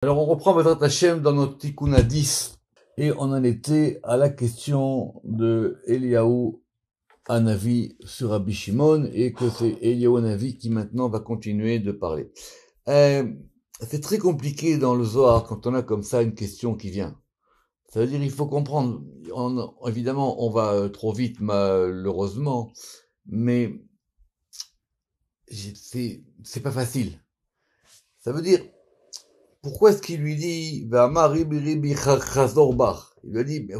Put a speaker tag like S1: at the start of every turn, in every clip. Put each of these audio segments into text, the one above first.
S1: Alors on reprend Bezrat Hashem dans notre Tikkun 10 et on en était à la question de Eliyahu Hanavi sur Rabbi Shimon et que c'est Eliyahu Hanavi qui maintenant va continuer de parler. C'est très compliqué dans le Zohar quand on a comme ça une question qui vient. Ça veut dire il faut comprendre. Évidemment on va trop vite malheureusement, mais c'est pas facile. Ça veut dire pourquoi est-ce qu'il lui dit il lui a dit mais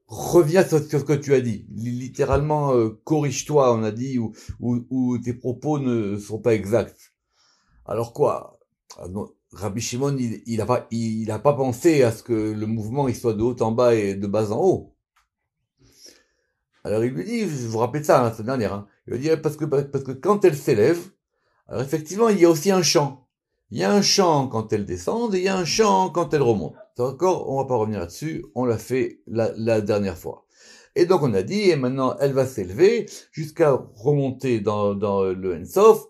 S1: reviens sur ce que tu as dit, littéralement corrige-toi, on a dit, ou tes propos ne sont pas exacts. Alors quoi? Rabbi Shimon il a pas pensé à ce que le mouvement il soit de haut en bas et de bas en haut. Alors il lui dit, je vous rappelle ça, cette dernière, hein, il lui dit parce que quand elle s'élève, alors effectivement il y a aussi un chant. Il y a un chant quand elle descend et il y a un chant quand elle remonte. D'accord? On va pas revenir là-dessus. On l'a fait la dernière fois. Et donc on a dit, et maintenant elle va s'élever jusqu'à remonter dans le Ensof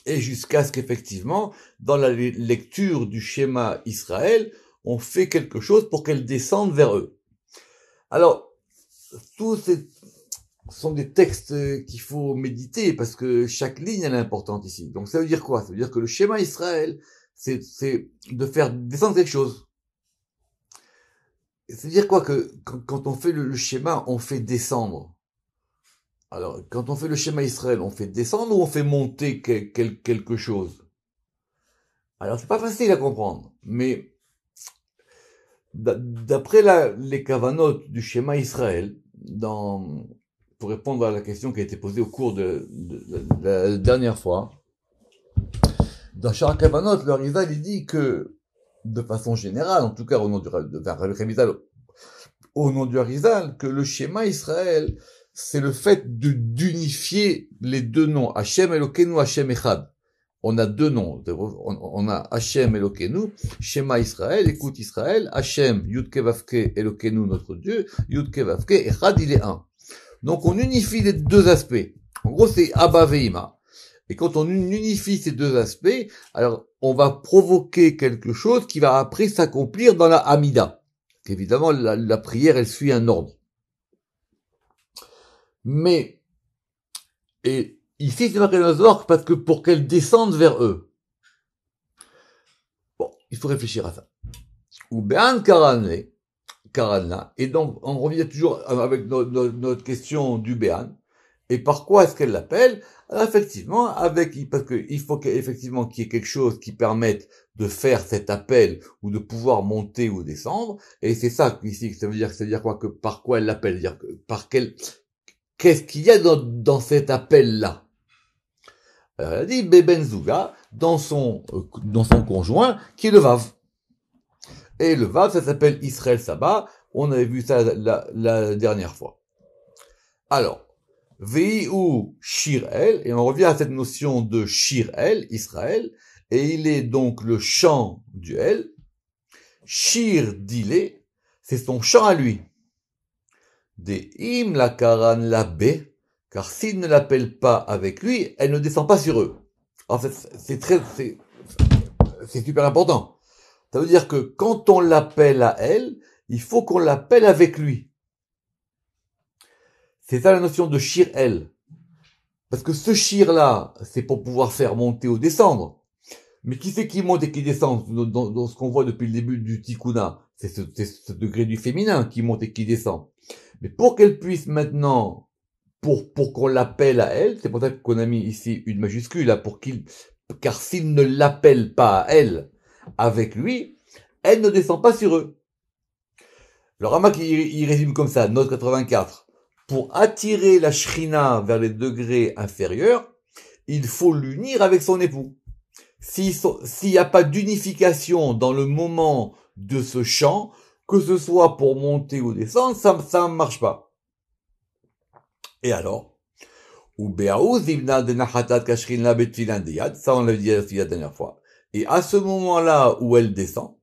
S1: et jusqu'à ce qu'effectivement, dans la lecture du schéma Israël, on fait quelque chose pour qu'elle descende vers eux. Alors, tous ces sont des textes qu'il faut méditer parce que chaque ligne elle est importante ici. Donc ça veut dire quoi? Ça veut dire que le schéma Israël, c'est de faire descendre quelque chose. C'est-à-dire quoi que quand on fait le schéma, on fait descendre. Alors, quand on fait le schéma Israël, on fait descendre ou on fait monter quelque chose? Alors, c'est pas facile à comprendre, mais d'après les kavanotes du schéma Israël, pour répondre à la question qui a été posée au cours de la dernière fois, dans Shara Kavanot, le Harizal, il dit que, de façon générale, en tout cas au nom du Harizal, que le schéma Israël, c'est le fait d'unifier les deux noms, Hashem Elokeinu, Hashem Echad. On a deux noms, on a Hashem Elokeinu, Shema Israël, écoute Israël, Hashem, Yud Kevavke Elokeinu, notre Dieu, Yud Kevavke, Echad, il est un. Donc on unifie les deux aspects. En gros, c'est Abba Veima. Et quand on unifie ces deux aspects, alors on va provoquer quelque chose qui va après s'accomplir dans la Hamida. Évidemment, la prière, elle suit un ordre. Mais, et ici, c'est marqué dans le Zohar parce que pour qu'elle descende vers eux. Bon, il faut réfléchir à ça. Ou Be'an Karanla. Et donc, on revient toujours avec notre question du Béan. Et par quoi est-ce qu'elle l'appelle? Alors effectivement, parce qu'il faut qu'effectivement qu'il y ait quelque chose qui permette de faire cet appel ou de pouvoir monter ou descendre. Et c'est ça ici que ça veut dire quoi? Que par quoi elle l'appelle? Dire que qu'est-ce qu'il y a dans cet appel-là? Alors elle a dit Beben Zouga dans son conjoint qui est le Vav. Et le Vav, ça s'appelle Israël Saba. On avait vu ça la dernière fois. Alors, Veihu Shir-El, et on revient à cette notion de Shir-El, Israël, et il est donc le chant du El. Shir Dile, c'est son chant à lui. Des Im la Karan la B, car s'il ne l'appelle pas avec lui, elle ne descend pas sur eux. En fait, c'est super important. Ça veut dire que quand on l'appelle à elle, il faut qu'on l'appelle avec lui. C'est ça la notion de shir-el. Parce que ce shir-là, c'est pour pouvoir faire monter ou descendre. Mais qui c'est qui monte et qui descend dans ce qu'on voit depuis le début du tikkuna? C'est ce degré du féminin qui monte et qui descend. Mais pour qu'elle puisse maintenant, pour qu'on l'appelle à elle, c'est pour ça qu'on a mis ici une majuscule, là, car s'il ne l'appelle pas à elle, avec lui, elle ne descend pas sur eux. Le Ramak, il résume comme ça, note 84. Pour attirer la shrina vers les degrés inférieurs, il faut l'unir avec son époux. S'il n'y a pas d'unification dans le moment de ce chant, que ce soit pour monter ou descendre, ça ne marche pas. Et alors, ça on l'a dit la dernière fois. Et à ce moment-là où elle descend,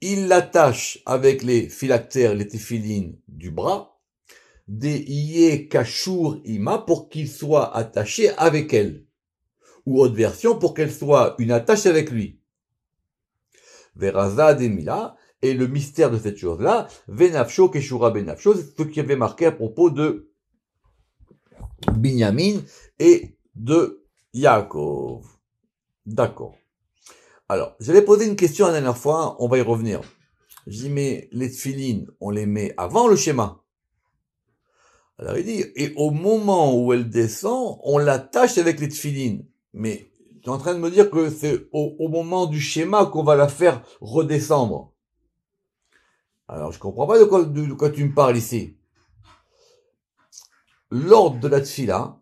S1: il l'attache avec les phylactères, les téphilines du bras, des iye kashour ima pour qu'il soit attaché avec elle. ou autre version pour qu'elle soit une attache avec lui. Veraza Demila, et le mystère de cette chose-là, Venafsho Keshura Benafsho, c'est ce qui avait marqué à propos de Binyamin et de Yaakov. D'accord. Alors, j'avais posé une question la dernière fois, on va y revenir. J'ai dit, mais les tfilines, on les met avant le schéma. Alors il dit, et au moment où elle descend, on l'attache avec les tfilines. Mais tu es en train de me dire que c'est au moment du schéma qu'on va la faire redescendre. Alors je comprends pas de quoi tu me parles ici. L'ordre de la tfila,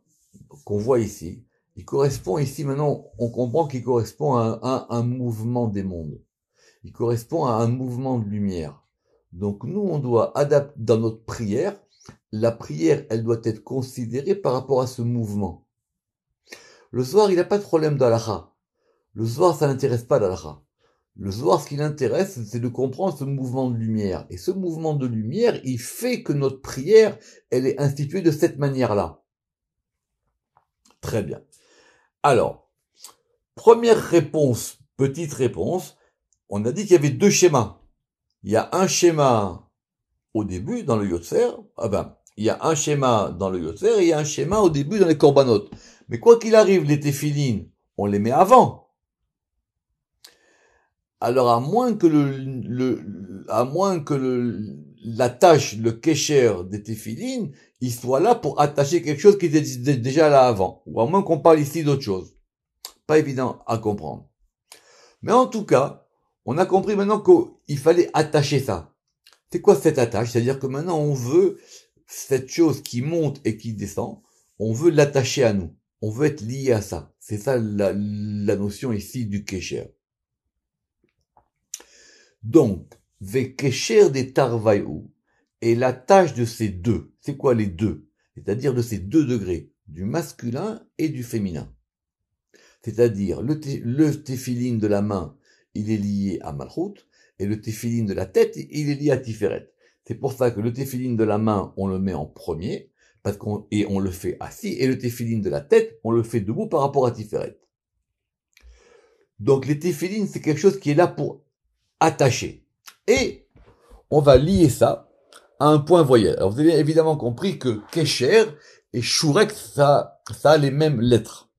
S1: qu'on voit ici, il correspond ici, maintenant, on comprend qu'il correspond à un mouvement des mondes. Il correspond à un mouvement de lumière. Donc nous, on doit adapter dans notre prière, la prière, elle doit être considérée par rapport à ce mouvement. Le soir, il n'a pas de problème d'halakha. Le soir, ça n'intéresse pas d'halakha. Le soir, ce qui l'intéresse, c'est de comprendre ce mouvement de lumière. Et ce mouvement de lumière, il fait que notre prière, elle est instituée de cette manière-là. Très bien. Alors, première réponse, petite réponse, on a dit qu'il y avait deux schémas. Il y a un schéma au début dans le Yotzer, il y a un schéma dans le Yotzer et il y a un schéma au début dans les Korbanot. Mais quoi qu'il arrive, les téphilines, on les met avant. Alors, à moins que la tâche, le kécher des téphilines, il soit là pour attacher quelque chose qui était déjà là avant. Ou à moins qu'on parle ici d'autre chose. Pas évident à comprendre. Mais en tout cas, on a compris maintenant qu'il fallait attacher ça. C'est quoi cette attache? C'est-à-dire que maintenant on veut cette chose qui monte et qui descend, on veut l'attacher à nous. On veut être lié à ça. C'est ça la notion ici du kécher. Donc, Vekesher des Tarvaïou est la tâche de ces deux. C'est quoi les deux? C'est-à-dire de ces deux degrés, du masculin et du féminin. C'est-à-dire le téphiline de la main, il est lié à Malchut, et le téphiline de la tête, il est lié à Tiferet. C'est pour ça que le téphiline de la main, on le met en premier, et on le fait assis, et le téphiline de la tête, on le fait debout par rapport à Tiferet. Donc les téphilines, c'est quelque chose qui est là pour attacher. Et on va lier ça à un point voyelle. Alors vous avez évidemment compris que Kesher et Shurek, ça a les mêmes lettres.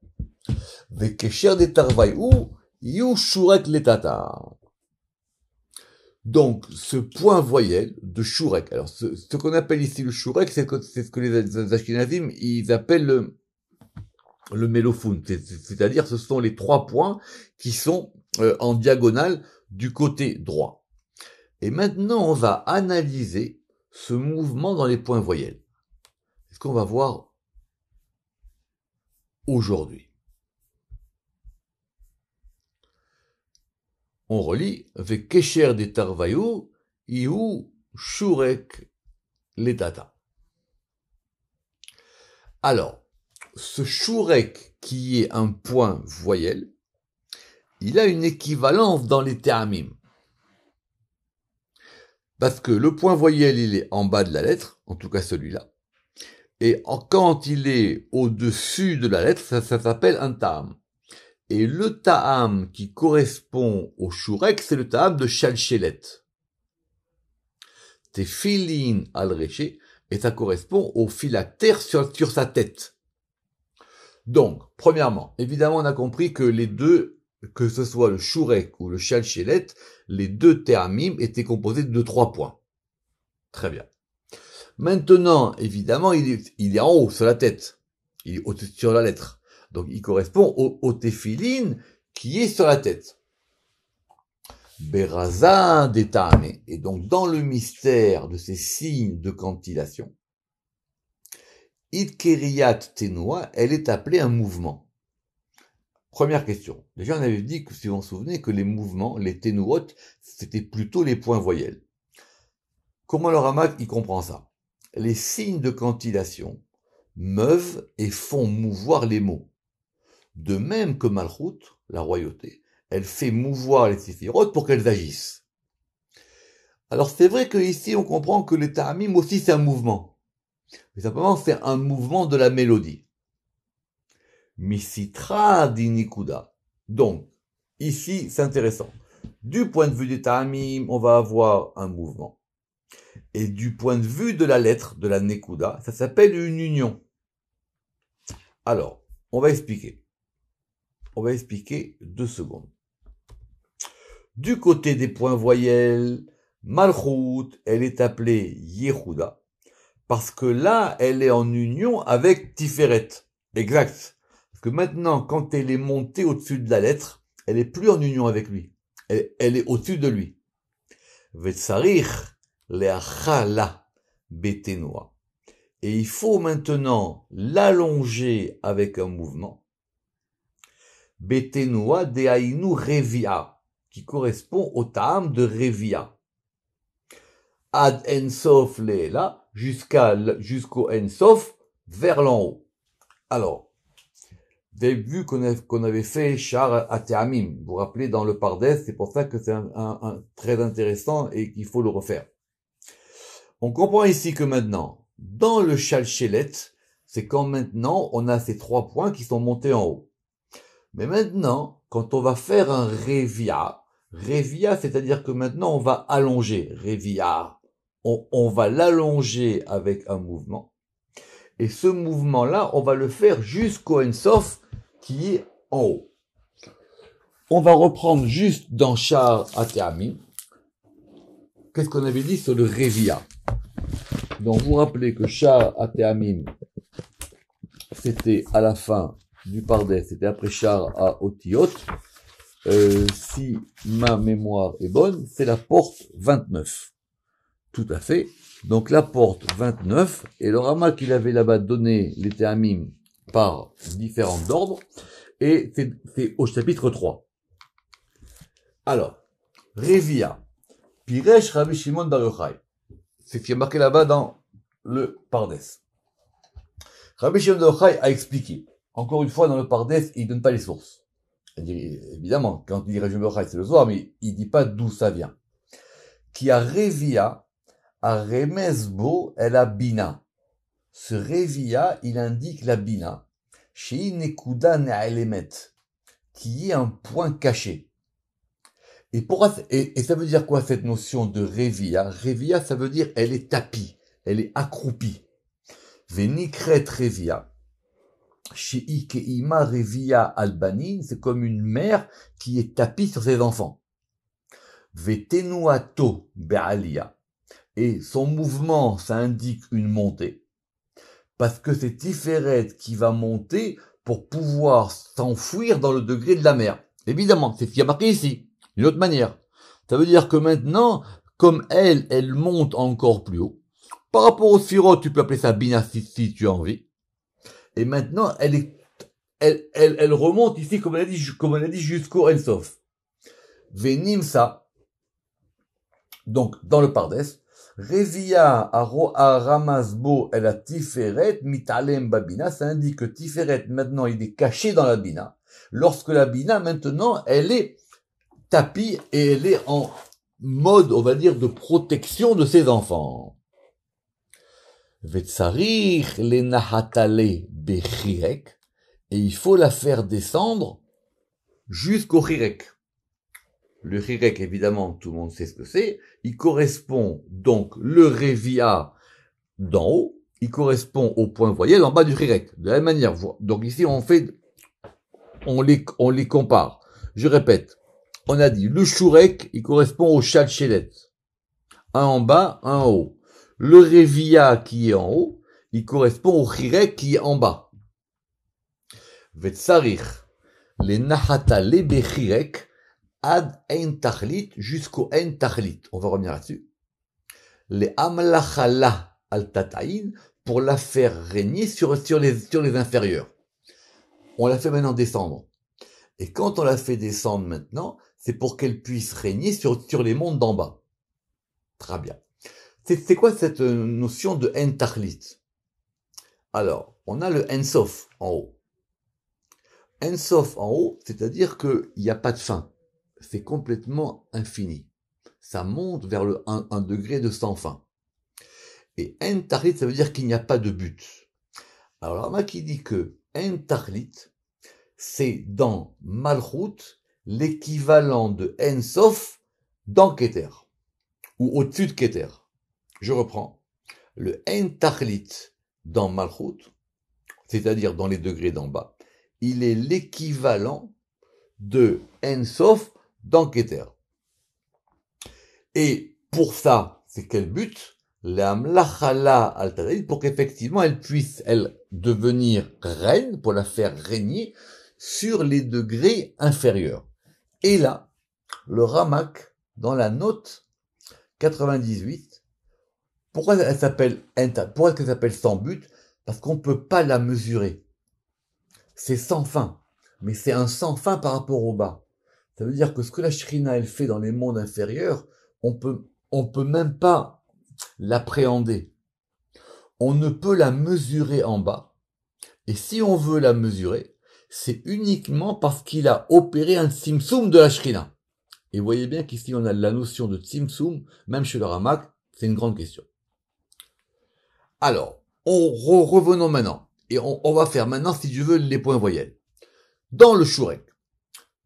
S1: Vekesher de Tarvaïou, Yu Shurek letata. Donc, ce point voyelle de Shurek. Alors, ce qu'on appelle ici le Shurek, c'est ce que les Ashkenazim, ils appellent le mélophone. C'est-à-dire, ce sont les trois points qui sont en diagonale du côté droit. Et maintenant, on va analyser ce mouvement dans les points voyelles. C'est ce qu'on va voir aujourd'hui. On relit avec Kesher de Tarvaïou, Ihu Shurek Letata. Alors, ce Shurek qui est un point voyelle, il a une équivalence dans les Te'amim. Parce que le point voyelle, il est en bas de la lettre, en tout cas celui-là. Et quand il est au-dessus de la lettre, ça s'appelle un Ta'am. Et le ta'am qui correspond au shurek, c'est le ta'am de Shalchelet. Tefilin al-Reché, et ça correspond au phylactère sur sa tête. Donc, premièrement, évidemment, on a compris que les deux, que ce soit le shurek ou le Shalchelet, les deux ta'amim étaient composés de 3 points. Très bien. Maintenant, évidemment, il est en haut, sur la tête. Il est sur la lettre. Donc, il correspond au téphiline qui est sur la tête. Beraza detame. Et donc, dans le mystère de ces signes de cantillation, Idkeriyat tenua, elle est appelée un mouvement. Première question. Déjà, on avait dit que, si vous vous souvenez, que les mouvements, les tenuot, c'était plutôt les points voyelles. Comment le Ramak, il comprend ça? Les signes de cantillation meuvent et font mouvoir les mots. De même que Malchut, la royauté, elle fait mouvoir les séphirotes pour qu'elles agissent. Alors c'est vrai que ici on comprend que les ta'amim aussi c'est un mouvement. Mais simplement c'est un mouvement de la mélodie. Misitra dinikuda. Donc, ici, c'est intéressant. Du point de vue des ta'amim, on va avoir un mouvement. Et du point de vue de la lettre, de la nekuda, ça s'appelle une union. Alors, on va expliquer. On va expliquer 2 secondes. Du côté des points voyelles, Malchut, elle est appelée Yehuda, parce que là, elle est en union avec Tiferet. Exact. Parce que maintenant, quand elle est montée au-dessus de la lettre, elle est plus en union avec lui. Elle est au-dessus de lui. Vetsarich le'achala betenoa. Et il faut maintenant l'allonger avec un mouvement. Betenoa de'ainu revia, qui correspond au ta'am de revia. Ad ensof le'ela, jusqu'au ensof, vers l'en haut. Alors, vous avez vu qu'on avait fait Shar Ateamim. Vous vous rappelez dans le Pardes, c'est pour ça que c'est un très intéressant et qu'il faut le refaire. On comprend ici que maintenant, dans le Shalchelet, c'est quand maintenant on a ces 3 points qui sont montés en haut. Mais maintenant, quand on va faire un Revia, c'est-à-dire que maintenant on va allonger, Revia, on va l'allonger avec un mouvement. Et ce mouvement-là, on va le faire jusqu'au Ensof qui est en haut. On va reprendre juste dans Shar Ateamim. Qu'est-ce qu'on avait dit sur le Revia? Donc vous vous rappelez que Shar Ateamim, c'était à la fin du Pardes, c'était après Shar à Otiot. Si ma mémoire est bonne, c'est la porte 29. Tout à fait. Donc la porte 29, et le Rama qu'il avait là-bas donné les Tehamim par différents ordres, et c'est au chapitre 3. Alors, Revia, Piresh Rabbi Shimon Bar Yochai. C'est ce qui est marqué là-bas dans le Pardes. Rabbi Shimon Bar Yochai a expliqué. Encore une fois, dans le Pardes, il donne pas les sources. Évidemment, quand il dit Rabbi Shimon Bar Yochai, c'est le soir, mais il dit pas d'où ça vient. Qui a Revia, a remezbo el abina. Ce Revia, il indique la bina. Chez Nekuda Ne'alemet, qui est un point caché. Et ça veut dire quoi cette notion de Revia? Revia, ça veut dire elle est tapie, elle est accroupie. Venikret Revia. Chez Ikeima Revia Albanin, c'est comme une mère qui est tapie sur ses enfants. Vetenuato Be'alia. Et son mouvement, ça indique une montée. Parce que c'est Tiferet qui va monter pour pouvoir s'enfouir dans le degré de la mer. Évidemment, c'est ce qui a marqué ici. D'une autre manière. Ça veut dire que maintenant, comme elle monte encore plus haut. Par rapport au Sphirot, tu peux appeler ça Bina si tu as envie. Et maintenant, elle remonte ici, comme elle a dit, jusqu'au Ensof. Venimsa. Donc, dans le Pardes, Revia a Ramazbo el a Tiferet mitalem babina, ça indique que Tiferet maintenant il est caché dans la bina, lorsque la bina maintenant elle est tapie et elle est en mode, on va dire, de protection de ses enfants. Vetsarir le nahatale bechirek, et il faut la faire descendre jusqu'au chirek. Le chirek, évidemment, tout le monde sait ce que c'est. Il correspond donc le revia d'en haut. Il correspond au point voyelle en bas du chirek. De la même manière. Donc ici, on les compare. Je répète. On a dit, le shurek, il correspond au shalchelet. Un en bas, un en haut. Le revia qui est en haut, il correspond au chirek qui est en bas. Vetsarich, les nahata le bechirek, ad ein tachlit jusqu'au ein tachlit. On va revenir là-dessus. Les amlachala al tataïn pour la faire régner sur les inférieurs. On la fait maintenant descendre. Et quand on la fait descendre maintenant, c'est pour qu'elle puisse régner sur les mondes d'en bas. Très bien. C'est quoi cette notion de ein tachlit? Alors, on a le ensof en haut. Ensof en haut, c'est-à-dire qu'il n'y a pas de fin. C'est complètement infini. Ça monte vers un degré de sans fin. Et en tachlit, ça veut dire qu'il n'y a pas de but. Alors, Rama qui dit que en tachlit, c'est dans Malchut l'équivalent de En Sof dans Keter, ou au-dessus de Keter. Je reprends. Le En Tachlit dans Malchut, c'est-à-dire dans les degrés d'en bas, il est l'équivalent de En Sof dans Keter. Et pour ça, c'est quel but? Pour qu'effectivement elle puisse, elle, devenir reine, pour la faire régner sur les degrés inférieurs. Et là, le Ramak, dans la note 98, pourquoi elle s'appelle pourquoi est-ce qu'elle s'appelle sans but? Parce qu'on ne peut pas la mesurer. C'est sans fin. Mais c'est un sans fin par rapport au bas. Ça veut dire que ce que la Shrina, elle fait dans les mondes inférieurs, on peut même pas l'appréhender. On ne peut la mesurer en bas. Et si on veut la mesurer, c'est uniquement parce qu'il a opéré un tzimtzum de la Shrina. Et vous voyez bien qu'ici on a la notion de tzimtzum, même chez le Ramak, c'est une grande question. Alors, revenons maintenant. Et on va faire maintenant, si tu veux, les points voyelles. Dans le Shurek.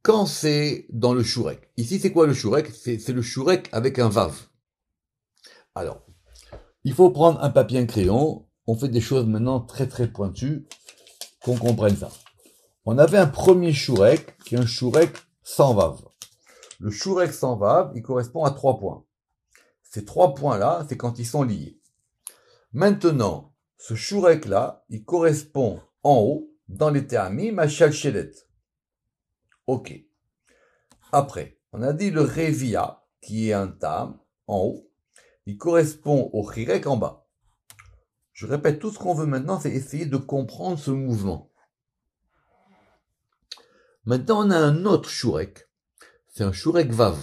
S1: Quand c'est dans le Shurek. Ici, c'est quoi le Shurek? C'est le Shurek avec un Vav. Alors, il faut prendre un papier et un crayon. On fait des choses maintenant très très pointues, qu'on comprenne ça. On avait un premier Shurek, qui est un Shurek sans Vav. Le Shurek sans Vav, il correspond à 3 points. Ces 3 points-là, c'est quand ils sont liés. Maintenant, ce Shurek-là, il correspond en haut, dans les Te'amim, à Shalchelet. Ok. Après, on a dit le Revia, qui est un Tam, en haut, il correspond au Chirek en bas. Je répète, tout ce qu'on veut maintenant, c'est essayer de comprendre ce mouvement. Maintenant, on a un autre Shurek. C'est un Shurek Vav.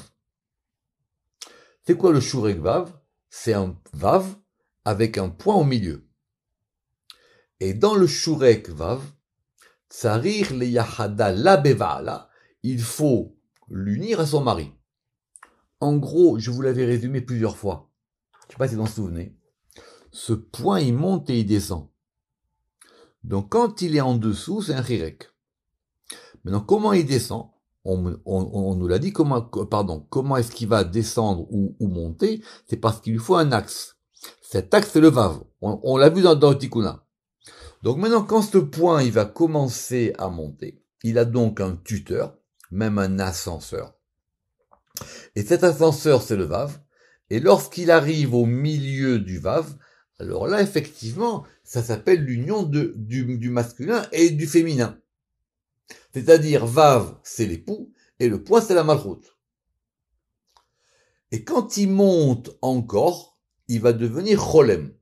S1: C'est quoi le Shurek Vav? C'est un Vav avec un point au milieu. Et dans le Shurek Vav, Tsarir le Yahada la Bevala, il faut l'unir à son mari. En gros, je vous l'avais résumé plusieurs fois. Je ne sais pas si vous vous en souvenez. Ce point, il monte et il descend. Donc, quand il est en dessous, c'est un Chirek. Maintenant, comment il descend? On nous l'a dit, comment est-ce qu'il va descendre ou monter? C'est parce qu'il lui faut un axe. Cet axe, c'est le Vav. On l'a vu dans le Tikkuna. Donc maintenant, quand ce point, il va commencer à monter, il a donc un tuteur, même un ascenseur. Et cet ascenseur, c'est le Vav. Et lorsqu'il arrive au milieu du Vav, alors là, effectivement, ça s'appelle l'union du masculin et du féminin. C'est-à-dire, Vav, c'est l'époux, et le point, c'est la malchoute. Et quand il monte encore, il va devenir Cholem.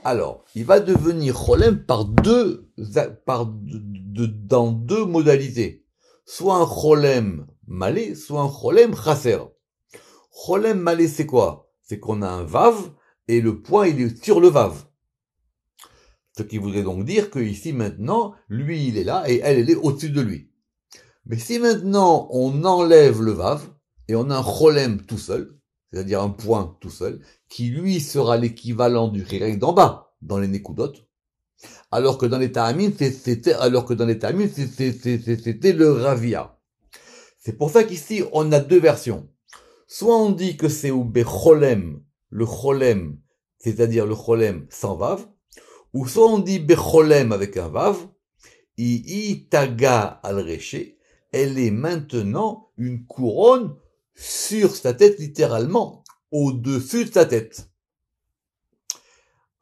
S1: Alors, il va devenir Cholem dans deux modalités. Soit un Cholem malé, soit un Cholem chasser. Cholem malé, c'est quoi? C'est qu'on a un Vav, et le point, il est sur le Vav. Ce qui voudrait donc dire que ici, maintenant, lui, il est là, et elle est au-dessus de lui. Mais si maintenant, on enlève le Vav, et on a un Cholem tout seul, c'est-à-dire un point tout seul, qui lui sera l'équivalent du Chirek d'en bas, dans les Nekudot, alors que dans les Ta'amim, c'était le Ravia. C'est pour ça qu'ici, on a deux versions. Soit on dit que c'est Oube Cholem, le Cholem, c'est-à-dire le Cholem sans Vav, ou soit on dit Becholem avec un Vav, Taga al Reché, elle est maintenant une couronne sur sa tête, littéralement, au-dessus de sa tête.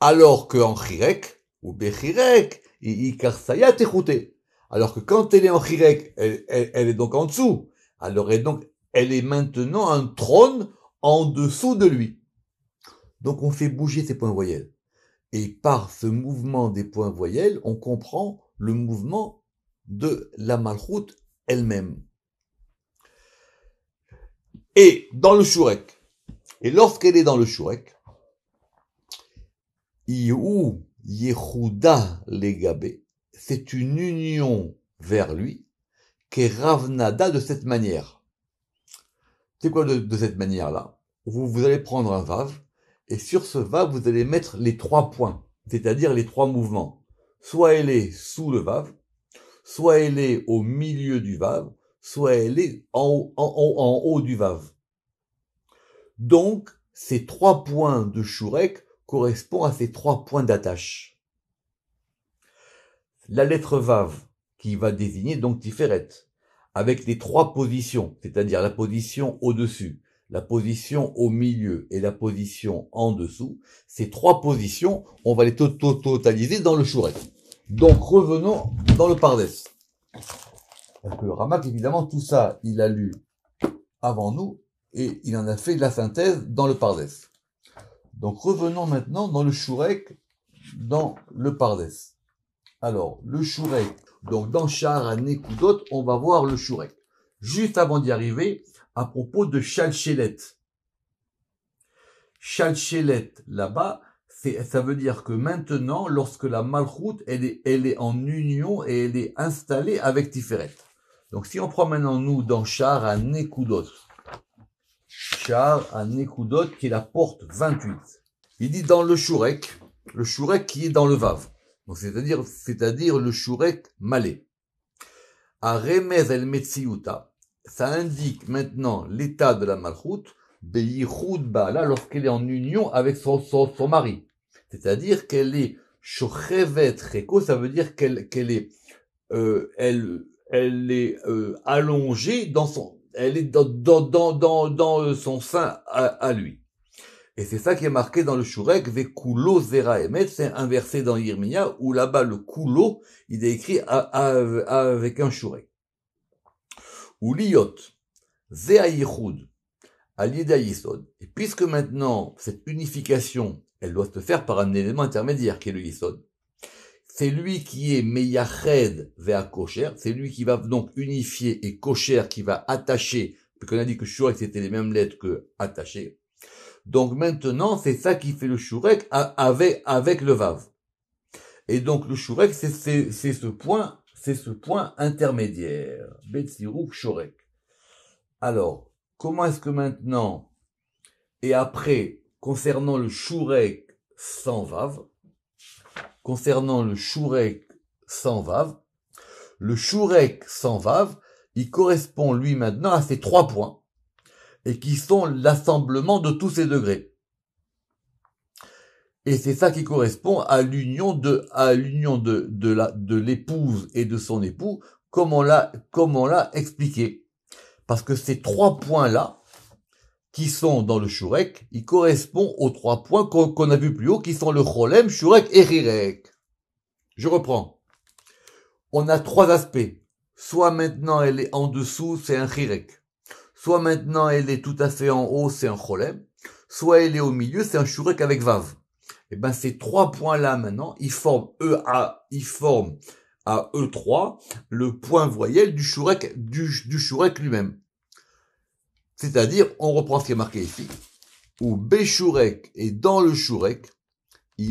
S1: Alors qu'en Chirek, ou Bechirek, Ikarsaya Techouté. Alors que quand elle est en Chirek, elle est donc en dessous. Alors elle est maintenant un trône en dessous de lui. Donc on fait bouger ces points voyelles. Et par ce mouvement des points voyelles, on comprend le mouvement de la malchoute elle-même. Et dans le Shurek, et lorsqu'elle est dans le Shurek, Iou Yehuda Legabe, c'est une union vers lui, qui est Ravnada de cette manière. C'est quoi de cette manière-là? Vous allez prendre un Vav, et sur ce Vav, vous allez mettre les 3 points, c'est-à-dire les 3 mouvements. Soit elle est sous le Vav, soit elle est au milieu du vav, soit elle est en haut du vav. Donc, ces 3 points de shurek correspondent à ces 3 points d'attache. La lettre vav, qui va désigner donc Tiferet, avec les 3 positions, c'est-à-dire la position au-dessus, la position au milieu et la position en dessous, ces 3 positions, on va les totaliser dans le shurek. Donc, revenons dans le Pardes. Parce que le Ramak, évidemment, tout ça, il a lu avant nous, et il en a fait la synthèse dans le Pardes. Donc, revenons maintenant dans le shurek, dans le Pardes. Alors, le shurek, donc dans Sha'ar HaNekudot, on va voir le shurek. Juste avant d'y arriver, à propos de Shalchelet. Shalchelet, là-bas, ça veut dire que maintenant, lorsque la Malchut, elle est en union et elle est installée avec Tiferet. Donc, si on prend maintenant nous dans Sha'ar HaNekudot, Sha'ar HaNekudot, qui est la porte 28, il dit dans le shurek qui est dans le Vav. Donc, c'est-à-dire le shurek malé. A remez el metziuta, ça indique maintenant l'état de la malchut, beyichud ba'ala, lorsqu'elle est en union avec son mari. C'est-à-dire qu'elle est shochevet reko, ça veut dire qu'elle est, elle est allongée dans elle est dans son sein à lui. Et c'est ça qui est marqué dans le shurek, vekulo zera emet, c'est un verset dans Yirmiya où là-bas le kulo, il est écrit avec un shurek. Ou liot, zea yichud, alida yisod. Et puisque maintenant, cette unification, elle doit se faire par un élément intermédiaire qui est le yisod. C'est lui qui est meyached vea kosher, c'est lui qui va donc unifier et kosher qui va attacher, puisqu'on a dit que shurek c'était les mêmes lettres que attacher. Donc maintenant, c'est ça qui fait le shurek avec le vav. Et donc le shurek, c'est ce point intermédiaire. Betziruk shurek. Alors, comment est-ce que maintenant, et après, concernant le shurek sans vav, le shurek sans vav, il correspond lui maintenant à ces 3 points, et qui sont l'assemblement de tous ces degrés. Et c'est ça qui correspond à l'union de l'épouse et de son époux, comme on l'a expliqué. Parce que ces 3 points-là, qui sont dans le shurek, ils correspondent aux 3 points qu'on a vus plus haut, qui sont le cholem, shurek et rirek. Je reprends. On a 3 aspects. Soit maintenant elle est en dessous, c'est un rirek. Soit maintenant elle est tout à fait en haut, c'est un cholem. Soit elle est au milieu, c'est un shurek avec vav. Et ben ces 3 points-là maintenant, ils forment à E3 le point voyelle du shurek lui-même. C'est-à-dire, on reprend ce qui est marqué ici, où Beshurek est dans le shurek,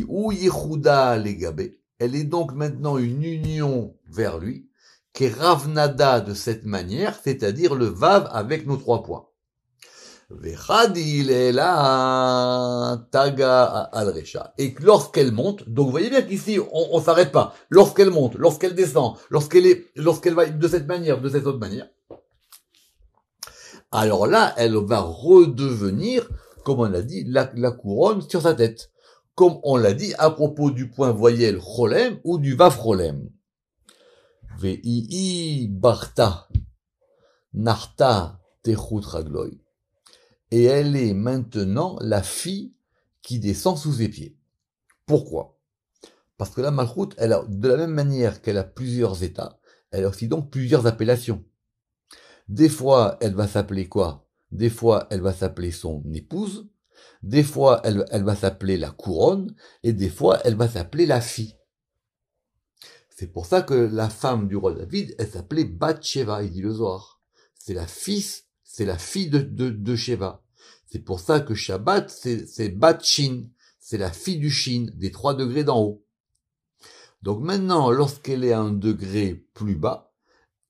S1: ou Yehuda legabé, elle est donc maintenant une union vers lui, qui est Ravnada de cette manière, c'est-à-dire le Vav avec nos 3 points. Vechadil ela taga al resha. Et lorsqu'elle monte, donc vous voyez bien qu'ici on s'arrête pas. Lorsqu'elle monte, lorsqu'elle descend, lorsqu'elle va de cette manière, de cette autre manière, alors là, elle va redevenir, comme on l'a dit, la couronne sur sa tête. Comme on l'a dit à propos du point voyelle cholem ou du vav cholem. Ve'i barta narta techut ragloy. Et elle est maintenant la fille qui descend sous ses pieds. Pourquoi? Parce que la malchut, elle a, de la même manière qu'elle a plusieurs états, elle a aussi donc plusieurs appellations. Des fois, elle va s'appeler quoi? Des fois, elle va s'appeler son épouse. Des fois, elle va s'appeler la couronne. Et des fois, elle va s'appeler la fille. C'est pour ça que la femme du roi David, elle s'appelait Bathsheba, il dit le Zohar. C'est la fille de Sheva. C'est pour ça que Shabbat, c'est Bat-Shin. C'est la fille du Shin, des 3 degrés d'en haut. Donc maintenant, lorsqu'elle est à un degré plus bas,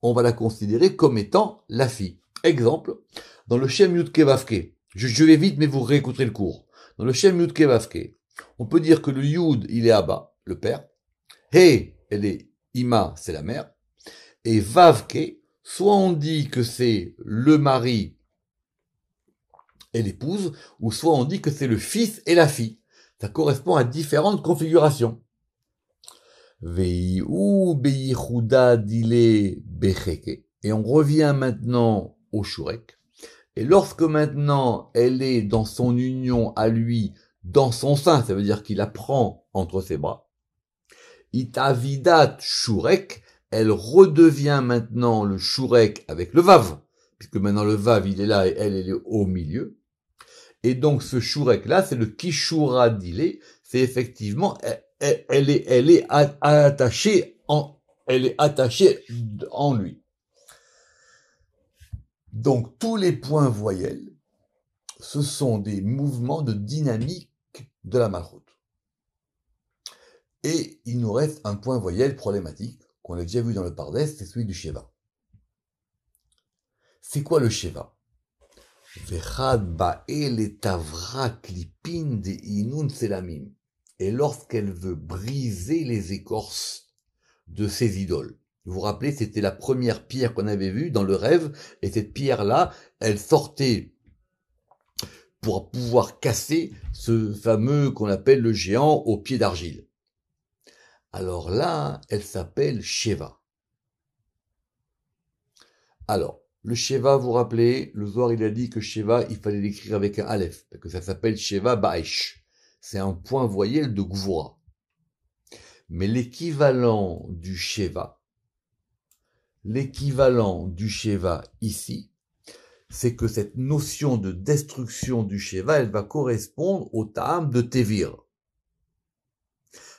S1: on va la considérer comme étant la fille. Exemple, dans le Shem Yud Kevavke, je vais vite, mais vous réécouterez le cours. Dans le Shem Yud Kevavke, on peut dire que le Yud, il est à bas, le père. He, elle est Ima, c'est la mère. et Vavke, soit on dit que c'est le mari et l'épouse, ou soit on dit que c'est le fils et la fille. Ça correspond à différentes configurations. Veihu beyichuda dile becheke. Et on revient maintenant au shurek. Et lorsque maintenant elle est dans son union à lui, dans son sein, ça veut dire qu'il la prend entre ses bras. Itavidat shurek, elle redevient maintenant le shurek avec le vav, puisque maintenant le vav il est là et elle est au milieu. Et donc ce shurek là, c'est le kishura dile, c'est effectivement elle est attachée en lui. Donc tous les points voyelles, ce sont des mouvements de dynamique de la malchoute. Et il nous reste un point voyelle problématique, qu'on a déjà vu dans le Pardes, c'est celui du Sheva. C'est quoi le Sheva? Et lorsqu'elle veut briser les écorces de ses idoles. Vous vous rappelez, c'était la première pierre qu'on avait vue dans le rêve, et cette pierre-là, elle sortait pour pouvoir casser ce fameux qu'on appelle le géant au pied d'argile. Alors là, elle s'appelle Sheva. Alors, le Sheva, vous vous rappelez, le Zohar il a dit que Sheva, il fallait l'écrire avec un Aleph, parce que ça s'appelle Sheva Baesh. C'est un point voyelle de Gvura. Mais l'équivalent du Sheva ici, c'est que cette notion de destruction du Sheva, elle va correspondre au Ta'am de Tevir.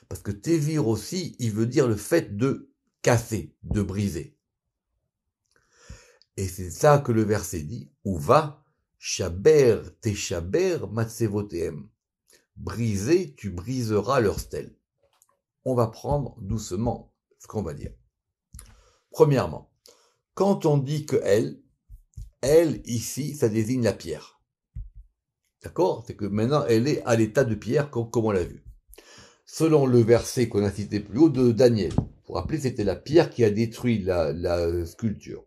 S1: Parce que Tevir aussi, il veut dire le fait de casser, de briser. Et c'est ça que le verset dit, Uva, shaber teshaber matsevoteem. Briser, tu briseras leur stèle. On va prendre doucement ce qu'on va dire. Premièrement, quand on dit que elle ici, ça désigne la pierre. D'accord? C'est que maintenant, elle est à l'état de pierre, comme on l'a vu. Selon le verset qu'on a cité plus haut de Daniel, vous vous rappelez, c'était la pierre qui a détruit la sculpture.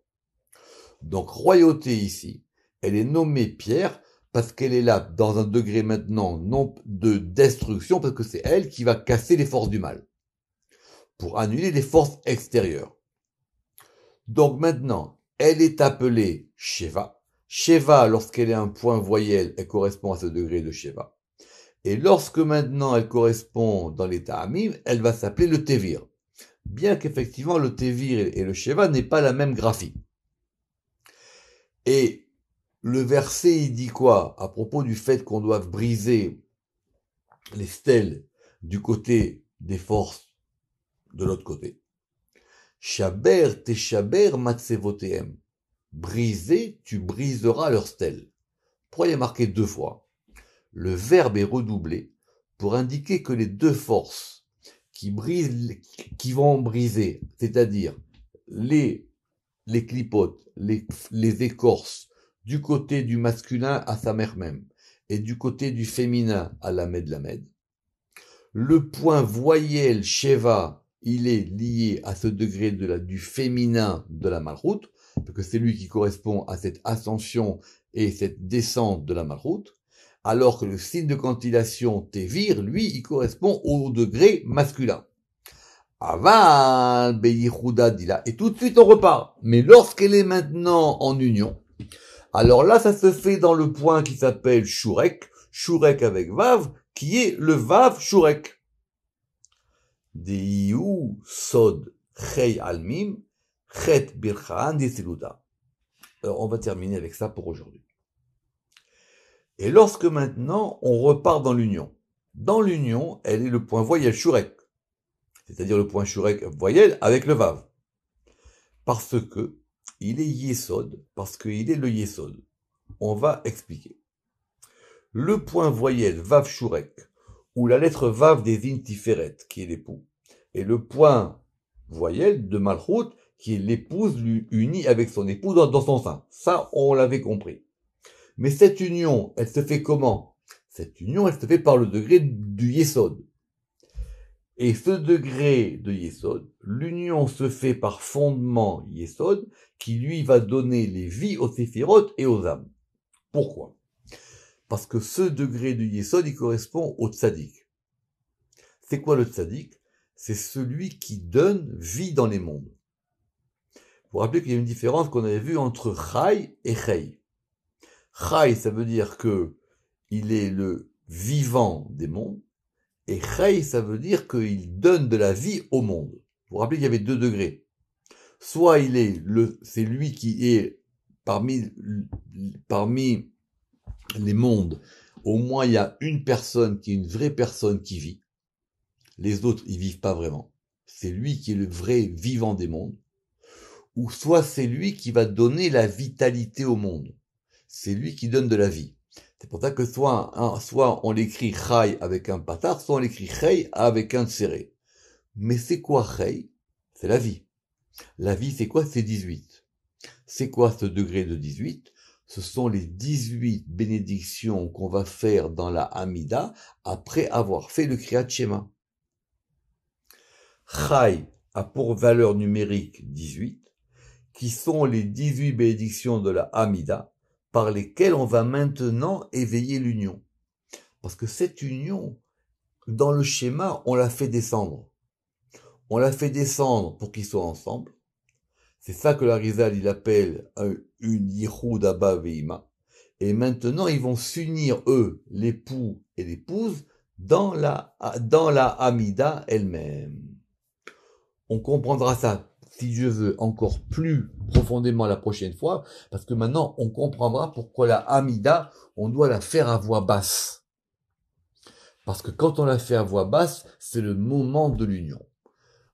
S1: Donc, royauté ici, elle est nommée pierre parce qu'elle est là dans un degré maintenant non de destruction, parce que c'est elle qui va casser les forces du mal, pour annuler les forces extérieures. Donc maintenant, elle est appelée Sheva. Sheva, lorsqu'elle est un point voyelle, elle correspond à ce degré de Sheva. Et lorsque maintenant elle correspond dans l'état Amim, elle va s'appeler le Tevir. Bien qu'effectivement le Tevir et le Sheva n'aient pas la même graphie. Et le verset, il dit quoi? À propos du fait qu'on doive briser les stèles du côté des forces de l'autre côté. Shaber teshaber matsevoteem. Briser, tu briseras leurs stèles. Pourquoi il y a marqué deux fois? Le verbe est redoublé pour indiquer que les deux forces qui vont briser, c'est-à-dire les clipotes, les écorces, du côté du masculin à sa mère même, et du côté du féminin à Lamed. Le point voyelle Sheva, il est lié à ce degré du féminin de la malchoute, parce que c'est lui qui correspond à cette ascension et cette descente de la malchoute, alors que le signe de cantillation Tevir, lui, il correspond au degré masculin. Aval beyichuda dila. Et tout de suite on repart. Mais lorsqu'elle est maintenant en union, alors là ça se fait dans le point qui s'appelle Shurek, Shurek avec Vav, qui est le Vav Shurek. Deiu sod chei almim, chet birchaan desiluda. Alors on va terminer avec ça pour aujourd'hui. Et lorsque maintenant on repart dans l'union. Dans l'union, elle est le point voyelle Shurek. C'est-à-dire le point Shurek voyelle avec le Vav. Parce que il est Yesod, parce qu'il est le Yesod. On va expliquer. Le point voyelle Vav Shurek, où la lettre Vav désigne Tiferet, qui est l'époux, et le point voyelle de Malchut, qui est l'épouse unie avec son époux dans son sein. Ça, on l'avait compris. Mais cette union, elle se fait comment? Cette union, elle se fait par le degré du Yesod. Et ce degré de Yesod, l'union se fait par fondement Yesod, qui lui va donner les vies aux Séphirot et aux âmes. Pourquoi? Parce que ce degré de Yesod, il correspond au tzaddik. C'est quoi le tzaddik? C'est celui qui donne vie dans les mondes. Vous vous rappelez qu'il y a une différence qu'on avait vue entre Chai et Chei. Chai, ça veut dire que il est le vivant des mondes, et Chai, ça veut dire qu'il donne de la vie au monde. Vous vous rappelez qu'il y avait 2 degrés. Soit c'est lui qui est parmi les mondes, au moins il y a une personne qui est une vraie personne qui vit. Les autres, ils vivent pas vraiment. C'est lui qui est le vrai vivant des mondes. Ou soit c'est lui qui va donner la vitalité au monde. C'est lui qui donne de la vie. C'est pour ça que soit on l'écrit Chai avec un patar, soit on l'écrit Chei avec un tséré. Mais c'est quoi Chei? C'est la vie. La vie, c'est quoi? C'est 18. C'est quoi ce degré de 18? Ce sont les 18 bénédictions qu'on va faire dans la Hamida après avoir fait le Kriyat Shema. Chai a pour valeur numérique 18, qui sont les 18 bénédictions de la Hamida, par lesquelles on va maintenant éveiller l'union. Parce que cette union, dans le schéma, on la fait descendre. On la fait descendre pour qu'ils soient ensemble. C'est ça que l'Arizal, il appelle une Yichud Abba Veima. Et maintenant, ils vont s'unir, eux, l'époux et l'épouse, dans la Hamida elle-même. On comprendra ça, si Dieu veut, encore plus profondément la prochaine fois, parce que maintenant, on comprendra pourquoi la Hamida, on doit la faire à voix basse. Parce que quand on la fait à voix basse, c'est le moment de l'union.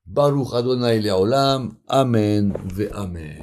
S1: Baruch Adonai Le'olam, Amen ve Amen.